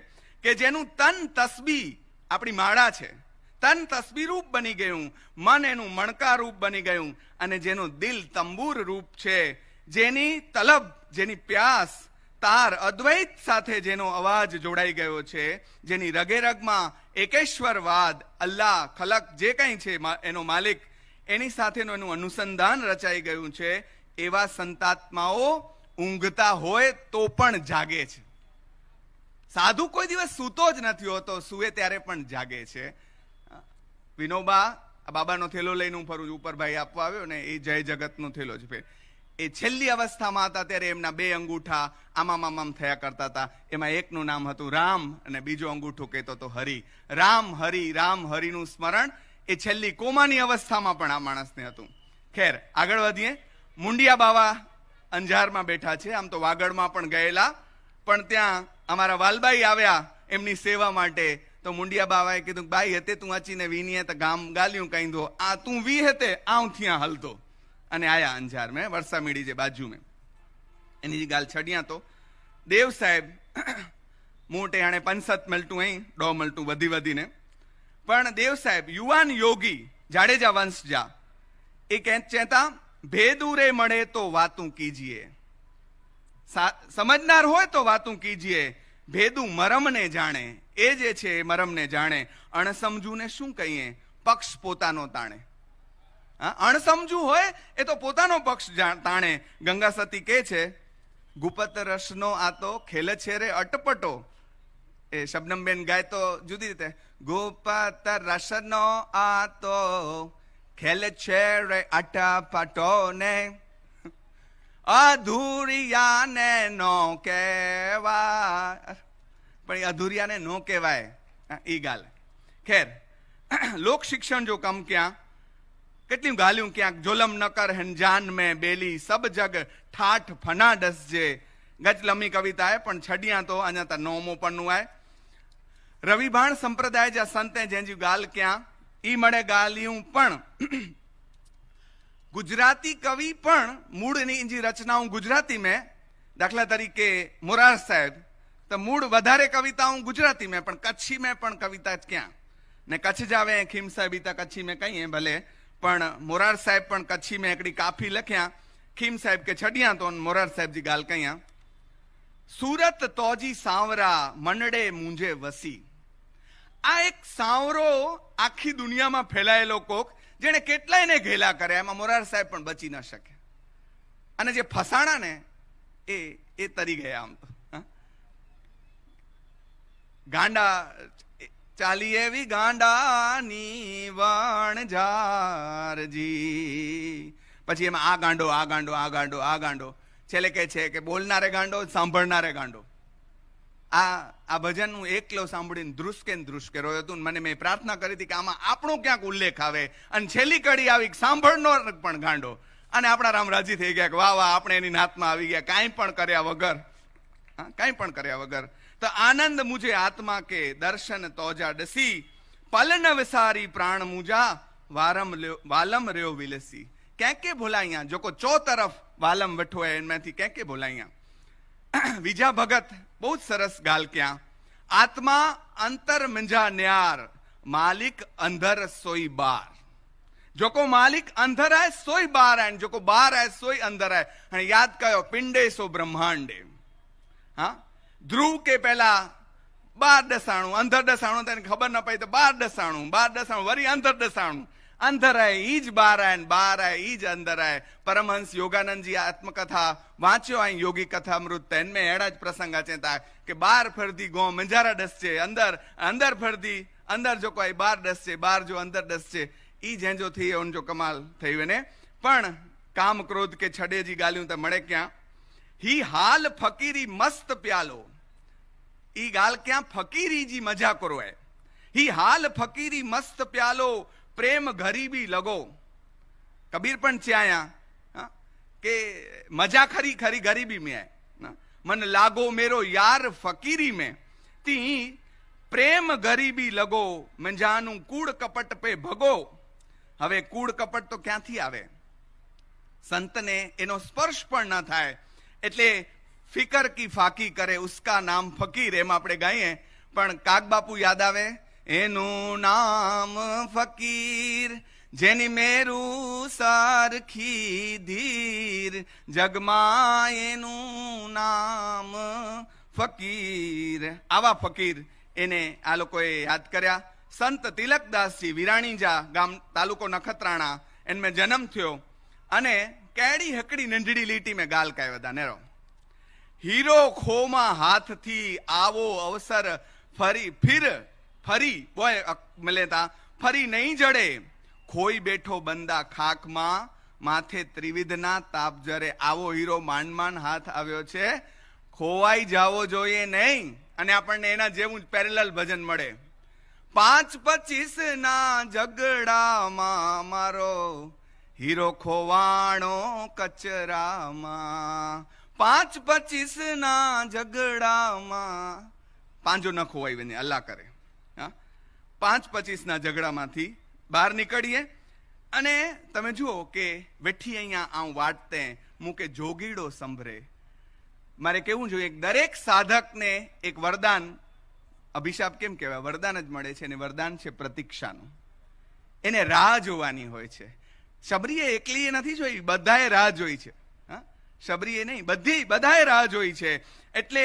કે જેનું તન તસ્બી આપણી માળા છે, તન તસ્બી રૂપ બની ગયું, મન એનું મણકા રૂપ બની ગયું, અને જેનું દિલ તંબૂર રૂપ છે જેની તલબ, જેની પ્યાસ, તાર અદ્વૈત સાથે જેનો અવાજ જોડાઈ ગયો છે, જેની રગે રગમાં એકેશ્વરવાદ, અલ્લાહ, ખલક જે કંઈ છે એનો માલિક, એની સાથેનું એનું અનુસંધાન રચાઈ ગયું છે, એવા સંતાત્માઓ ઊંઘતા હોય તો પણ જાગે છે. સાધુ કોઈ દિવસ સૂતો જ નથી હોતો, સૂવે ત્યારે પણ જાગે છે. વિનોબા, આ બાબાનો થેલો લઈને હું ફરું છું, ઉપર ભાઈ આપવા આવ્યો ને, એ જય જગતનો થેલો છે. એ છેલ્લી અવસ્થામાં હતા ત્યારે એમના 2 અંગૂઠા આમામ થયા કરતા હતા. એમાં એકનું નામ હતું રામ અને બીજો અંગૂઠો કહેતો હતો હરિ. રામ હરિનું સ્મરણ એ છેલ્લી કોમાની અવસ્થામાં પણ આ માણસને હતું. ખેર, આગળ વધીએ. મુંડિયા બાવા અંજારમાં બેઠા છે. આમ તો વાગડમાં પણ ગયેલા, પણ ત્યાં અમારા વાલબાઈ આવ્યા એમની સેવા માટે. તો મુંડિયા બાવાએ કીધું, બાઈ હતે તું અચીને વીનીએ તો ગામ ગાલ્યું કઈ દો, આ તું વી હતે આઉં થયા હલતો. અને આયા અંજાર મેં વરસામીડી જે બાજુ મેં એની જે ગાલ છડિયા તો દેવ સાહેબ મોટે આણે 5-7 મળતું અહીં 2 મળતું વધીને, પણ દેવ સાહેબ યુવાન યોગી જાડેજા વંશ જા એ કહેતા ભેદુરે મળે તો વાતું કીજીએ, સમજનાર હોય તો વાતું કીજીએ, ભેદુ મરમને જાણે, એ જે છે એ મરમને જાણે, અણસમજુને શું કહીએ, પક્ષ પોતાનો તાણે. અણસમજુ હોય એ તો પોતાનો પક્ષ તાણે. ગંગા સતી કે છે, ગુપત રસનો આ તો ખેલ છે રે અટપટો. એ શબનમબેન ગાય તો જુદી રીતે, ગુપત રસનો આ તો ખેલ છે રે અટપટો ને, અધૂરિયાને નો કહેવાય. પણ એ અધૂરિયાને નો કહેવાય ઈ ગાલ. ખેર, લોક શિક્ષણ જો કમ ક્યાં કેટલી ગાલ્યું, ક્યાંક જોલમ નકર હંજાન મેં બેલી સબ જગ ઠાઠ ફના ડસજે. ગજ લંબી કવિતા હે, પણ છડિયા તો અહીંયા તા 9મો પન્નું આય. રવિભાણ સંપ્રદાય જા સંતે જેંજી ગાલ ક્યાં ઈ મળે ગાલ્યું, પણ ગુજરાતી કવિ પણ મૂળની જે રચનાઓ ગુજરાતી મેં, દાખલા તરીકે મોરાર સાહેબ, તો મૂળ વધારે કવિતાઓ ગુજરાતી મેં, પણ કચ્છી મેં પણ કવિતા જ ક્યાં ને કચ્છ જાવે. ખીમ સાહેબ તા કચ્છી મેં કહીએ ભલે, પણ મોરાર સાહેબ પણ કચ્છી મેં એકડી કાફી લખ્યા. ખીમ સાહેબ કે છડિયા તો મોરાર સાહેબજી ગાલ કયા, સુરત તોજી સાવરા મંડે મુંજે વસી. આ એક સાવરો આખી દુનિયામાં ફેલાયેલો કોક, જેને કેટલાયને ઘેલા કર્યા, એમાં મોરાર સાહેબ પણ બચી ન શકે. અને જે ફસાણા ને એ તરી ગયા. આમ તો ગાંડા ચાલી એવી ગાંડાની વણઝારજી. પછી એમાં આ ગાંડો, આ ગાંડો, આ ગાંડો, આ ગાંડો. છેલ્લે કે છે કે બોલનારે ગાંડો, સાંભળનારે ગાંડો. આ ભજન હું એકલો સાંભળીને ધ્રુસકે રોયો હતું. મને મેં પ્રાર્થના કરી હતી કે આમાં આપણો ક્યાંક ઉલ્લેખ આવે, અને છેલ્લી કડી આવી સાંભળનો પણ ગાંડો. અને આપણા રામ રાજી થઈ ગયા કે વાહ વાહ, આપણે એની નાતમાં આવી ગયા, કાંઈ પણ કર્યા વગર. તો આનંદ મુજે આત્મા કે દર્શન તોજા ડસી, પલન વિસારી પ્રાણ મુજા વાલમ રહ્યો વિલસી. ક્યાંક કે ભોલાઈયા જો કો ચો તરફ વાલમ બેઠો હે, એમાંથી ક્યાંક કે ભોલાઈયા. વિજા ભગત બહુ જ સરસ ગાલ ક્યાં, આત્મા અંતર મિંજા ન્યાર, માલિક અંધર સોઈ બાર. જો કો માલિક અંધર આય સોઈ બાર આય, જો કો બાર આય સોઈ અંધર આય. અને યાદ કયો, પિંડે સો બ્રહ્માંડે. હા, ધ્રુવ કે પહેલા 12 દસાણું, અંધર દસાણું, તેને ખબર ન પડી તો 12 દસાણું, વરી અંધર દસાણું. અંધર આય ઈ જ બાર આય, ને બાર આય ઈ જ અંદર આય. પરમહંસ યોગાનંદજી આત્મકથા વાંચ્યો અહીં, યોગી કથા અમૃત, એનમે એડા જ પ્રસંગ ચેતા કે 12 ફરદી ગો મંજારા ડસ છે, અંદર ફરદી અંદર જો કોઈ 12 ડસ છે, 12 જો અંદર ડસ છે. ઈ જેંજો થઈ ઓન જો કમાલ થયું ને. પણ કામ ક્રોધ કે છડેજી ગાલ્યું તો મળે ક્યાં, હી હાલ ફકીરી મસ્ત પ્યાલો. ઈ ગાલ ક્યાં, ફકીરી જી મજા કરો હે. હી હાલ ફકીરી મસ્ત પ્યાલો, પ્રેમ ગરીબી લગો. કબીર પણ ચાયા કે મજા ખરી ખરી ગરીબી में है, मन लागो मेरो यार फकीरी में, ती પ્રેમ ગરીબી લગો, મંજાનું કૂડ કપટ પે ભગો. હવે કૂડ કપટ તો ક્યાંથી આવે? સંતને એનો સ્પર્શ પણ ન થાય, એટલે ફિકર કી ફાકી કરે ઉસકા નામ ફકીર, એમ આપણે ગાઈએ. પણ કાગબાપુ યાદ આવે, એનું નામ ફકીર જેની મેરું સરખી ધીર, જગમાં એનું નામ ફકીર. આવા ફકીર એને આ લોકોએ યાદ કર્યા. સંત તિલકદાસજી વિરાણીજા ગામ, તાલુકો નખત્રાણા, એને મેં જન્મ થયો અને કેડી હકડી નંઢડી લીટી મેં ગાલ કાય બધા નેરો. હીરો ખોમાં હાથથી આવો અવસર ફરી બોય મળેતા ફરી નહીં જડે. ખોઈ બેઠો બંદા ખાકમાં, માથે ત્રિવિધના તાપ જરે. આવો હીરો માંડ માંડ હાથ આવ્યો છે, ખોવાઈ જાવો જોઈએ નહીં. અને આપણને એના જેવું જ પેરેલલ ભજન મળે. 5-25 ના ઝઘડામાં મારો હીરો ખોવાણો કચરામાં. 5-25 ના ઝઘડામાં, પાંજો ન ખોવાય બને અલ્લાહ કરે. 5-25 ના ઝઘડામાંથી બહાર નીકળીએ. અને તમે જુઓ કે વેઠી અહીંયા આવું વાટતે મૂકે જોગીડો સંભરે. મારે કેવું જોઈએ, દરેક સાધકને એક વરદાન, અભિશાપ કેમ કહેવાય, વરદાન જ મળે છે. અને વરદાન છે પ્રતીક્ષાનું. એને રાહ જોવાની હોય છે. શબરીએ એકલીએ નથી જોઈ, બધાએ રાહ જોઈ છે. શબરીએ નહીં, બધાએ રાહ જોઈ છે. એટલે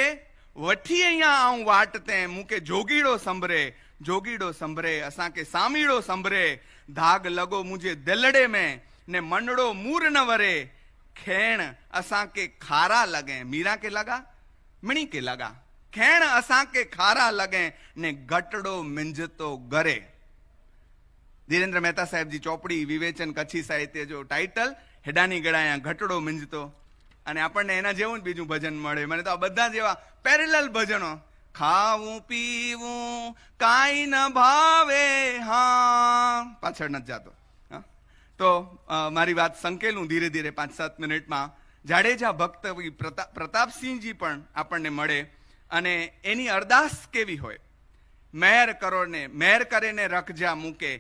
વઠી અહીંયા આવું વાટતે મૂકે જોગીડો સંભરે. જોગીડો સંભરે અસાં કે સામીડો સંભરે. ધાગ લગો મુझे દિલડે में ने मंडड़ो मूर न वरे. खेण असां के खारा लगे, मीरा के लगा मणि के लगा. खेण असां के खारा लगे ने गटड़ो मिंजतो गरे. धीरेन्द्र मेहता साहेब जी ચોપડી વિવેચન કચ્છી સાહિત્ય જો ટાઇટલ હેડાની ગળાયા ઘટડો મિંજતો. અને આપણને એના જેવું જ બીજું ભજન મળે. મને તો આ બધા જેવા પેરેલલ ભજનો. ખાવું પીવું કાંઈ ન ભાવે, હા પાછળ નથી જાતો. તો મારી વાત સંકેલું ધીરે ધીરે 5-7 મિનિટમાં. જાડેજા ભક્ત પ્રતાપસિંહજી પણ આપણને મળે. અને એની અરદાસ કેવી હોય, મેર કરો ને મેર કરે ને રખજા મૂકે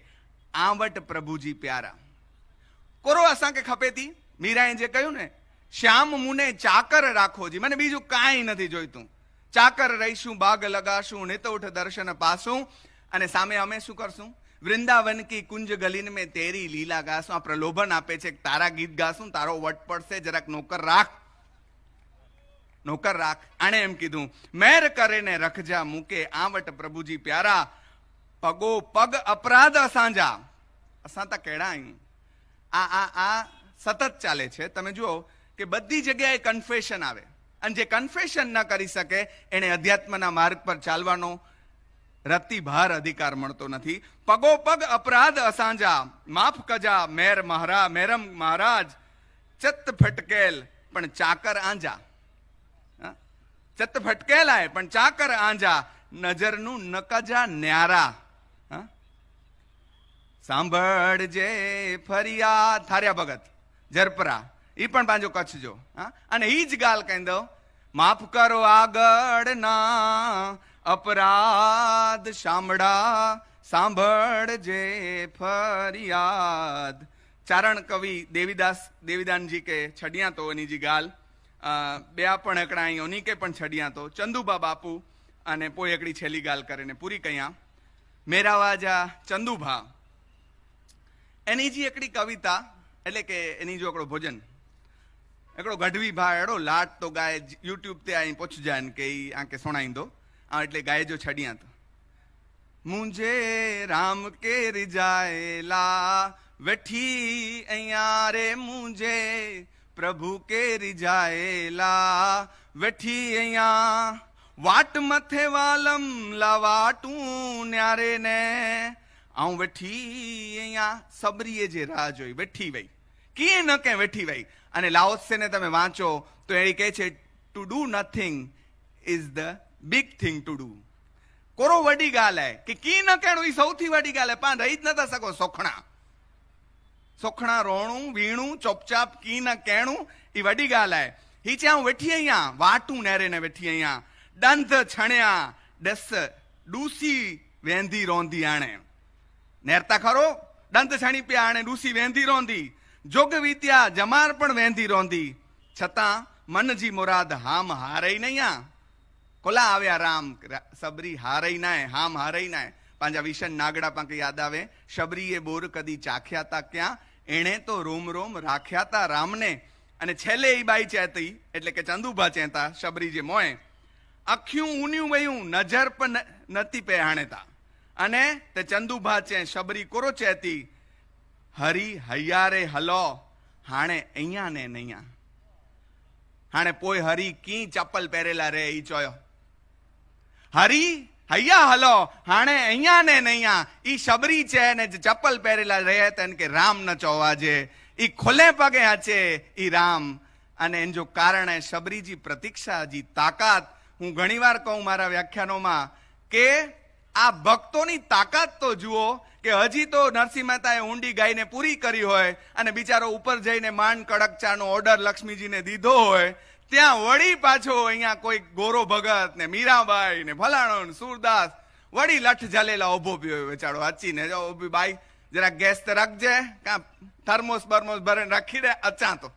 આવટ પ્રભુજી પ્યારા. કોરો અસાં કે ખપેતી. મીરાએ જે કહ્યું ને, શ્યામ મુને ચાકર રાખોજી, મને બીજું કાંઈ નથી જોઈતું. ચાકર રહીશું, બાગ લગાશું, નિતૌઠ દર્શન પાસું. અને સામે અમે શું કરશું, વૃંદાવન કી કુંજ ગલીન મેં તેરી લીલા ગાશું. આ પ્રલોભન આપે છે, તારા ગીત ગાશું, તારો વટ પડશે, જરાક નોકર રાખ, નોકર રાખ. આણે એમ કીધું, મેર કરે ને રખજા મૂકે આવટ પ્રભુજી પ્યારા. પગો પગ અપરાધ અસાંજા. અસાં તા કેળા અહીં આ સતત ચાલે છે. તમે જુઓ કે બધી જગ્યાએ કન્ફેશન આવે. અને જે કન્ફેશન ન કરી શકે એને અધ્યાત્મના માર્ગ પર ચાલવાનો રતિ ભાર અધિકાર મળતો નથી. પગો પગ અપરાધ અસાંજા, માફ કજા મેર મેરમ મહારાજ. ચત્ત ફટકેલ પણ ચાકર આંજા. ચત્ત ફટકેલાય પણ ચાકર આંજા. નજરનું નકજા ન્યારા. સાંભળજે ફરિયાદ થાર્યા ભગત જરપરા. એ પણ પાંજો કચ્છ જો. અને ઈ જ ગાલ કહી દો, માફ કરો આગળ ના અપરાધ શામળા, સાંભળજે ફરિયાદ. ચારણ કવિ દેવીદાનજી કે છડિયા તો એની જી ગાલ બે પણ એકડા અહીં ઓની કે પણ છડિયા તો ચંદુબા બાપુ અને પોઈ એકડી છેલ્લી ગાલ કરીને પૂરી કયા. મેરાવાજા ચંદુભા એની જી એકડી કવિતા, એટલે કે એની જો એકડો ભોજન, એકડો ગઢવી ભા એડો લાટ તો ગાય યુટ્યુબ તે અહીં પૂછ જાય ને કે આંકે સુણાઈ દો. એટલે ગાય જો છડિયા તો, મુંજે રામ કે રિજાયેલા વેઠી અહીંયા રે, મુંજે પ્રભુ કે રિજાયેલા વેઠી અહીંયા. વાટ મથે વાલમ લાવાટું ન્યારે ને આવું વેઠી અહીંયા. સબરીએ જે રાહ જોઈ વેઠી વઈ, કી ન કે વેઠી વઈ. અને લાઓત્સે ને તમે વાંચો તો એ કહે છે, to do nothing is the big thing to do. કોરો વડી ગાલ હે કે કી ન કેણું એ સૌથી વડી ગાલ હે. પણ રહી જ નતા શકો સોખણા. સોખણા રોણું વીણું ચોપચાપ કી ન કેણું એ વડી ગાલ હે. હી ત્યાં વેઠી અહીંયા વાટું નેરે ને વેઠી અહીંયા. દંત છણ્યા ડસ ડૂસી વેંધી રોંધી આણે. નેરતા ખરો દંત છણી પ્યા આણે ડૂસી વેંધી રોંધી. જોગ વિદ્યા જમાર પણ વેંધી રોંધી. છતાં મનજી મુરાદ હામ હારઈ નહીં. કોલા આવ્યા રામ સબરી હારઈ નાય, હામ હારઈ નાય. પાંજા વિશન નાગડા પાંકે યાદ આવે, શબરીએ બોર કદી ચાખ્યા તા ક્યાં, એણે તો રોમ રોમ રાખ્યા તા રામને. અને છેલ્લે એ બાઈ ચેતી એટલે કે ચંદુભા ચેતા શબરી જે મોય, અખ્યું ઊન્યું વયું નજર પણ નતી પે હાણેતા. અને તે ચંદુભા ચે શબરી કોરો ચેતી, હરી હૈયારે હલો હાણે અહીંયા ને નૈયા. હાણે પોય હરી કી ચપ્પલ પહેરેલા રે ઈ ચોયો, હરી હૈયા હલો હાણે અહીંયા ને નૈયા. ઈ શબરી છે ને જે ચપ્પલ પહેરેલા રહે તને કે રામ ન ચોવાજે, ઈ ખુલ્લે પગે હચે ઈ રામ. અને એન જો કારણ હે શબરીજી પ્રતીક્ષાજી તાકાત. હું ઘણીવાર કહું મારા વ્યાખ્યાનોમાં કે આ ભક્તોની તાકાત તો જુઓ, કે હજી તો નરસિંહ મહેતાએ ઊંડી ગાઈને પૂરી કરી હોય અને બિચારો ઉપર જઈને માંડ કડક ચાનો ઓર્ડર લક્ષ્મીજીને દીધો હોય, ત્યાં વળી પાછો અહીંયા કોઈ ગોરો ભગત ને મીરાબાઈ ને ફલાણો ને સુરદાસ વળી લઠ જલેલા ઉભો પીયો બેચારો હચીને, જો બાઈ જરા ગેસ તો રાખજે, કાં થર્મોસ બર્મોસ ભરીને રાખી દે અચાતો.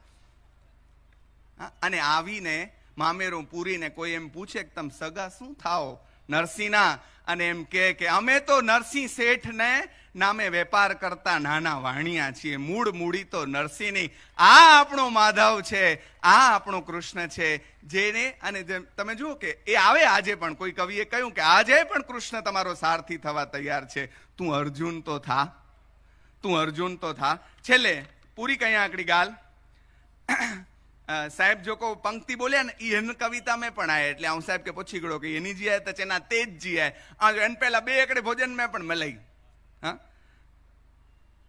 અને આવીને મામેરું પૂરીને કોઈ એમ પૂછે કે તમે સગા શું થાઓ નરસિંહના, અને એમ કે અમે તો નરસિંહ શેઠ ને નામે વેપાર કરતા નાના વાણિયા છીએ, મૂળ મૂડી તો નરસિંહની. આ આપણો માધવ છે, આ આપણો કૃષ્ણ છે જેને. અને તમે જુઓ કે એ આવે આજે પણ, કોઈ કવિએ કહ્યું કે આજે પણ કૃષ્ણ તમારો સારથી થવા તૈયાર છે. તું અર્જુન તો થા, તું અર્જુન તો થા. છેલ્લે પૂરી કઈ આકડી ગાલ સાહેબ જો કો પંક્તિ બોલ્યા ને એન કવિતા में પણ આયા, એટલે હું સાહેબ કે પૂછી ગયો કે એની જી આય તો ચેના તેજ જી આય. એન પહેલા બે એકડે ભોજન में પણ મલાઈ. હા,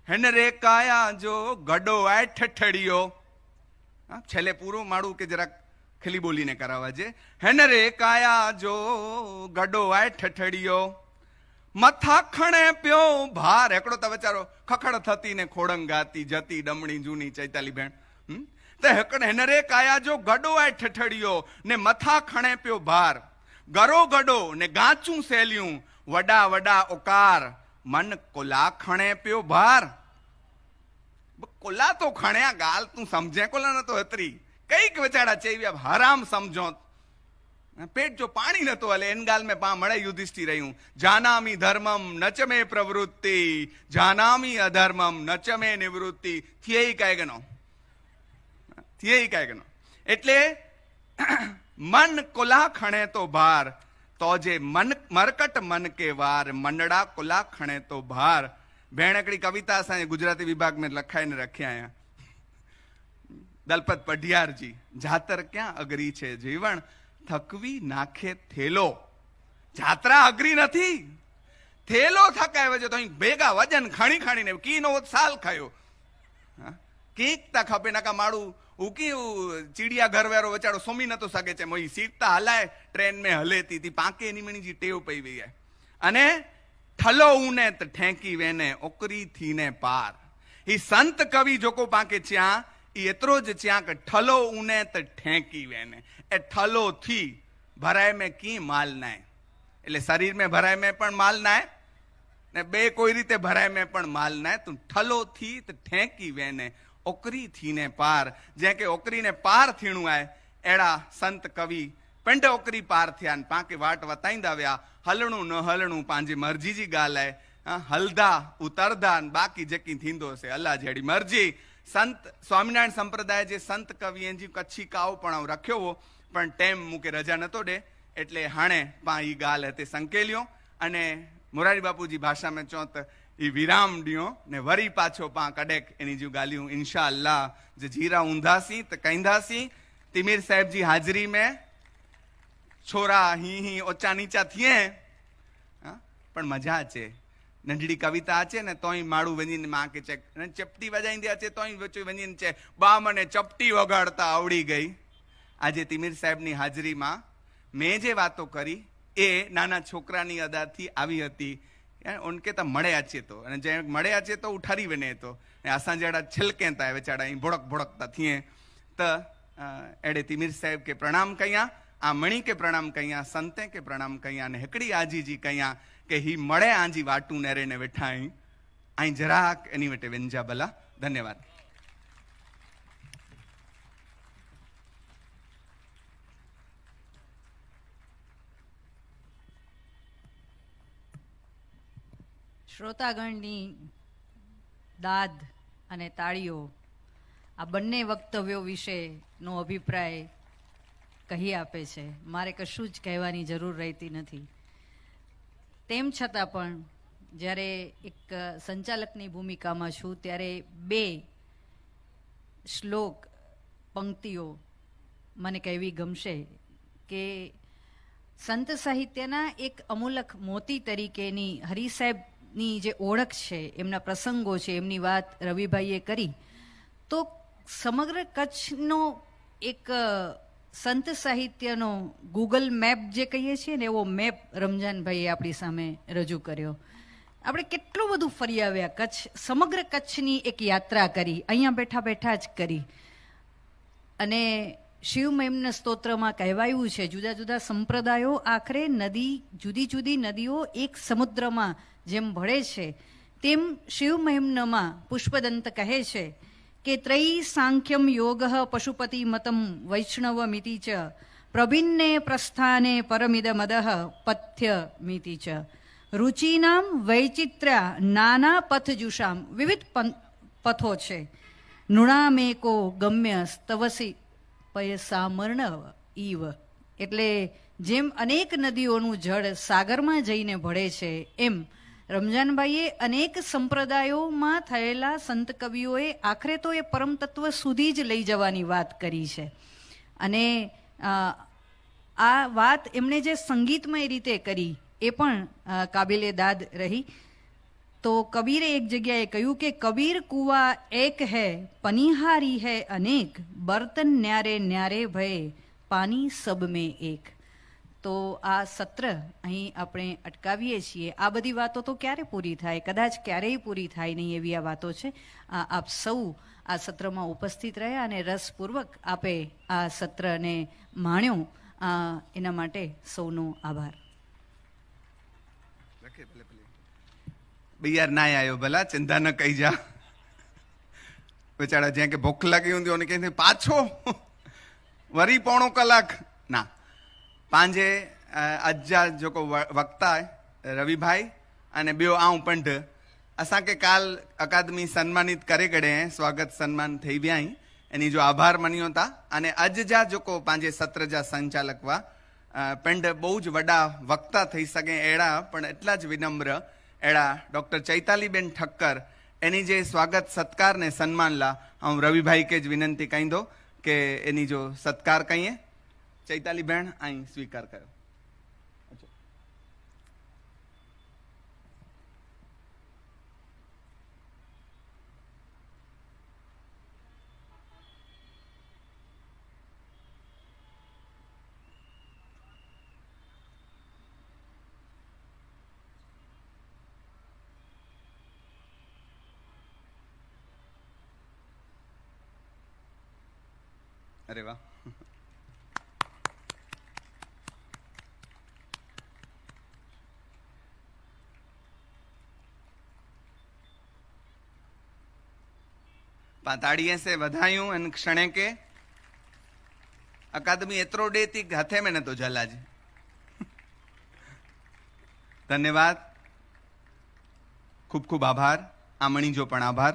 હેન રે કાયા જો ગડો આય ઠઠડિયો. છેલ્લે પૂરું માડું કે જરાક ખીલી બોલીને કરાવવા છે. હેન રે કાયા જો ગડો આય ઠઠડિયો, મથા ખણે પ્યો ભાર. એકડો તો બચારો ખખડ થતી ને ખોડંગ ગાતી જતી ડમણી જૂની ચૈતાલી બેન. હેનરે કાયા જો ગડો આય ઠઠડિયો ને મથા ખણે પ્યો ભાર, ગરો ગડો ને ગાચું સેલ્યું વડા વડા ઓકાર, મન કોલા ખણે પ્યો ભાર. કોલા તો ખણ્યા ગાલ તું સમજે કોલા ન તો હતરી કઈક વચાડા ચેવ્યા હરામ સમજો. પેટ જો પાણી નતો હલે એન ગાલ મેં પા મળે યુધિષ્ઠિર રહ્યું. જાનામી ધર્મમ નચમે પ્રવૃત્તિ, જાનામી અધર્મમ નચમે નિવૃત્તિ. થિયે કાય ગનો, થિયે કાય ગનો. એટલે મન કોલા ખણે તો ભાર, તો જે મન મરકટ મન કે વાર, મંડળા કોલા ખણે તો ભાર. ભેણકડી કવિતા અसांजे गुजराती विभाग में लखाઈને रख्या आया. दलपत पढ़ियारजी, जातर क्या अगरी छे जीवण, थकवी नाखे थेलो. જાત્રા અઘરી નથી, થેલો થકાવ્યો છે તો અહીં ભેગા વજન ખણી ખણીને કીનો સાલ ખાયો. કીકતા ખપે નકા માળું ઉકી ચીડિયા ઘર વેરો વચાડો સોમી નતો સકે છે. મોઈ સીટતા હલાય ટ્રેન में હલેતી તી પાંકે નીમણી જી ટેવ પઈ વઈ. અને ઠલો ઉને તો ઠેંકી વેને ઓકરી થી ને પાર. ઈ સંત કવિ જોકો પાંકે ચ્યા ઈ એતરો જ ચ્યા કે ઠલો ઉને તો ઠેંકી વેને. એ ઠલો થી ભરાય में કી માલ નાય, એટલે શરીર में ભરાય में પણ માલ નાય ને બે કોઈ રીતે ભરાય में પણ માલ નાય. તું ઠલો થી તો ઠેંકી વેને ઓકરી થી ને પાર. જે કે ઓકરી ને પાર થીણું આય એડા સંત કવિ પેંડ ઓકરી પાર થયા ને પાંકે વાટ વતાઈંदा व्या. हलणू न हलणू पांजी मर्जी जी गाल है. हलदा उतरदा बाकी जेकी थींदो से अल्लाह जेड़ी मर्जी. संत स्वामीनारायण संप्रदाय जे संत कवि जी कच्छी काव पण रख्यो हो पण टेम मूके रजा नतो दे એટલે હાણે પા ઈ ગાલ હતે સંકેલ્યો. અને મોરારી બાપુજી ભાષા में चौथ ई विराम दियो ने वरी पाछो पा कडेक एनी जो गालियों इंशाअल्लाह जे जीरा ऊंधासी त कहिंदासी. तिमिर साहेब जी हाजरी में छोरा ही ओचा नीचा थिए पण मजा आचे. नंढड़ी कविता आचे ने तोई माड़ू वजीने मां के चेक चपटी वजाईंदे आचे तोई वचो वजीने चे बा मने चपटी वगाड़ता आवड़ी गई. આજે तिमिर साहेब नी हाजरी में मैं जे वातो करी ए नाना छोकरानी अदाथी आवी हती. उनके तो मळे आचे तो अने जे मळे आचे तो उठारी वने तो असां जेड़ा छिलकेता बेचारा ई भोड़क भोड़कता थिए. तो एड़े तिमिर साहेब के प्रणाम कया, आ मणि के प्रणाम कया, संते के प्रणाम कया ने हिकड़ी आजी जी कया के ही मळे आजी वाटू नेरे ने वेठाई आई जराक एनी वटे वेंजा भला. धन्यवाद. શ્રોતાગણની દાદ અને તાળીઓ આ બંને વક્તવ્યો વિશેનો અભિપ્રાય કહી આપે છે. મારે કશું જ કહેવાની જરૂર રહેતી નથી. તેમ છતાં પણ જ્યારે એક સંચાલકની ભૂમિકામાં છું ત્યારે બે શ્લોક પંક્તિઓ મને કહેવી ગમશે કે સંત સાહિત્યના એક અમૂલક મોતી તરીકેની હરિસાહેબની જે ઓળખ છે, એમના પ્રસંગો છે, એમની વાત રવિભાઈએ કરી, તો સમગ્ર કચ્છનો એક સંત સાહિત્યનો ગૂગલ મેપ જે કહીએ છીએ ને, એવો મેપ રમજાનભાઈએ આપણી સામે રજૂ કર્યો. આપણે કેટલું બધું ફરી આવ્યા કચ્છ, સમગ્ર કચ્છની એક યાત્રા કરી, અહીંયા બેઠા બેઠા જ કરી. અને શિવ મહિમ્ન સ્તોત્રમાં કહેવાયું છે, જુદા જુદા સંપ્રદાયો આખરે નદી, જુદી જુદી નદીઓ એક સમુદ્રમાં જેમ ભળે છે, તેમ શિવ મહિમ્નમાં પુષ્પદંત કહે છે કે ત્રયી સાંખ્યમ યોગ પશુપતિ મતમ વૈષ્ણવ મિતિ ચ પ્રભિન્ને પ્રસ્થાને પરમિદમદઃ પથ્ય મિતિ ચ રુચિનામ વૈચિત્ર્યા નાના પથજુષામ. વિવિધ પથો છે. નૃણામેકો ગમ્ય સ્તવસી પયસામર્ણવ ઈવ. એટલે જેમ અનેક નદીઓનું જળ સાગરમાં જઈને ભળે છે, એમ રમજાનભાઈએ અનેક સંપ્રદાયોમાં થયેલા સંત કવિઓએ આખરે તો એ પરમ તત્વ સુધી જ લઈ જવાની વાત કરી છે. અને આ વાત એમણે જે સંગીતમય રીતે કરી એ પણ કાબિલે દાદ રહી. તો કબીરે એક જગ્યાએ કહ્યું કે કબીર કુવા એક હૈ પનિહારી હૈ અનેક, બર્તન ન્યારે ન્યારે ભય પાની સબ મેં એક. તો આ સત્ર અહીં આપણે અટકાવીએ છીએ. આ બધી વાતો તો ક્યારે પૂરી થાય? કદાચ ક્યારેય પૂરી થાય નહીં એવી આ વાતો છે. આપ સૌ આ સત્રમાં ઉપસ્થિત રહ્યા અને રસપૂર્વક આપે આ સત્રને માણ્યો, એના માટે સૌનો આભાર. યાર ના આવ્યો ભલા, ચિંતા ન કહી જા. બેચારા જ્યાં કે ભૂખ લાગી હूंदी કહે પાછો वरी पौणो कलाक ना पंहिंजे अॼु जा जेको वक्ता आहे रवि भाई अने ॿियो आऊं पंड असांखे काल अकादमी सन्मानित करे करे स्वागत सन्मान थी विया आहिनि. एनी जो आभार मञियो था. अने अॼु जा जेको पंहिंजे सत्र जा संचालक हुआ पंड बहु ज वॾा वक्ता थी सघे अहिड़ा, पण एटला ज विनम्र अहिड़ा डॉक्टर चैतालीबेन ठक्कर एनी जे स्वागत सत्कार ने सन्मान ला हूँ रवि भाई के ज विनंती कंदो के एनी जो सत्कार कईए. चैताली भेण आई स्वीकार कयो. अरे वाह. ताड़िए से बधायूं इन क्षणे के अकादमी एतरो डे थी हथे में न तो जलाज. धन्यवाद, खूब खूब आभार. आमणी जो पण आभार.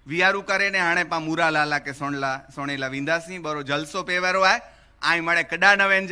वियारू करे ने हाणे पा मूरा लाला के सोनेला वींदासी बरो जलसो पेवरो आए आई मळे कड़ा नवें